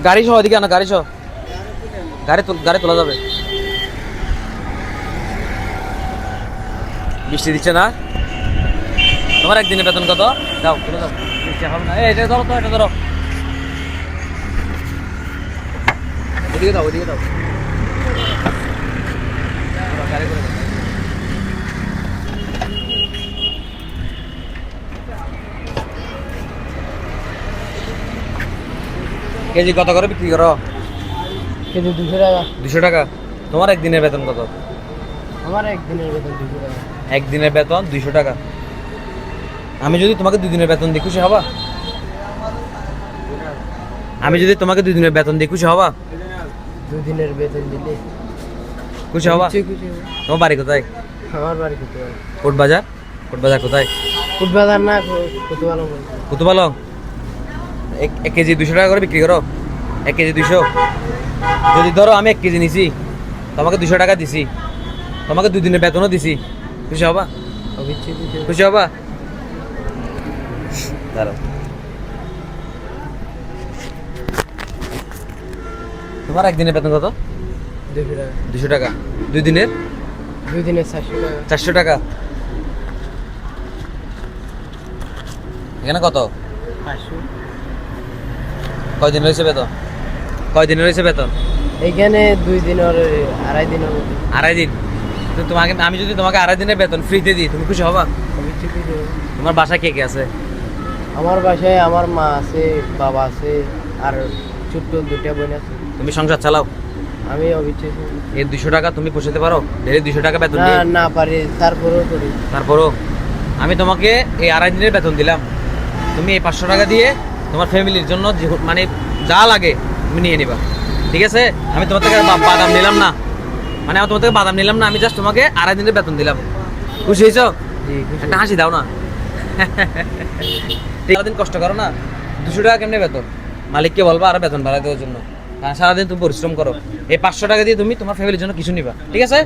গাড়ি সহ এদিকে আনা, গাড়ি সহ, গাড়ি তোলা যাবে। বৃষ্টি দিচ্ছে না? তোমার একদিনের বেতন কত? দাও তুলে দাও, বৃষ্টি হবে না। এটা ধরো তো, এটা ধরো, ওদিকে দাও, ওদিকে দাও, গাড়ি করে দাও। কেজি কত করে বিক্রি করো? কেজি 200 টাকা। 200 টাকা। তোমার একদিনের বেতন কত? আমার একদিনের বেতন 200 টাকা। একদিনের বেতন 200 টাকা। আমি যদি তোমাকে 2 দিনের বেতন দিই খুশি হবা? আমি যদি তোমাকে 2 দিনের বেতন দিই খুশি হবা? 2 দিনের বেতন দিলে খুশি হবা? খুশি হবো। তোমার বাড়ি কোথায়? আমার বাড়ি কোতোয়াল। কোটবাজার? কোটবাজার কোথায়? কোটবাজার না, কোতোয়াল। কুতুবালং। 1 কেজি 200 টাকা করে বিক্রি করো? 1 কেজি 200। যদি ধরো আমি 1 কেজি নিছি, তোমাকে 200 টাকা দিছি, তোমাকে 2 দিনের বেতনও দিছি, খুশি হবা? অবশ্যই খুশি হবো। খুশি হবা? দাঁড়াও, তোমার একদিনের বেতন কত? 200 টাকা। 200 টাকা। 2 দিনের? 2 দিনের 400 টাকা। 400 টাকা। এখানে কত? 500। কয়দিন রয়েছে বেতন? কয়দিন রয়েছে বেতন? এইখানে 2 দিন আর 2.5 দিনের মতো। 2.5 দিন। তো তোমাকে আমি যদি তোমাকে 2.5 দিনের বেতন ফ্রিতে দিই, তুমি খুশি হবা? অবশ্যই খুশি হবো। তোমার বাসায় কে কে আছে? আমার বাসায় আমার মা আছে, বাবা আছে, আর ছোট্ট 2টা বোন আছে। তুমি সংসার চালাও? আমি অবশ্যই এই 200 টাকা তুমি পোষাতে পারো? ডেলি 200 টাকা বেতন না দিয়ে? না পারি, তারপরেও করি। তারপরও আমি তোমাকে এই 2.5 দিনের বেতন দিলাম, তুমি এই 500 টাকা দিয়ে তোমার ফ্যামিলির জন্য মানে যা লাগে তুমি নিয়ে নিবা, ঠিক আছে? আমি তোমার থেকে বাদাম নিলাম না, মানে আমি তোমার থেকে বাদাম নিলাম না, আমি জাস্ট তোমাকে 2.5 দিনের বেতন দিলাম। খুশি হয়েছ? জি খুশি। একটা হাসি দাও না। সারাদিন কষ্ট করো না, 200 টাকা কেমনে বেতন? মালিককে বলবা আরো বেতন বাড়াই দেওয়ার জন্য, কারণ সারাদিন তুমি পরিশ্রম করো। এই 500 টাকা দিয়ে তুমি তোমার ফ্যামিলির জন্য কিছু নিবা, ঠিক আছে?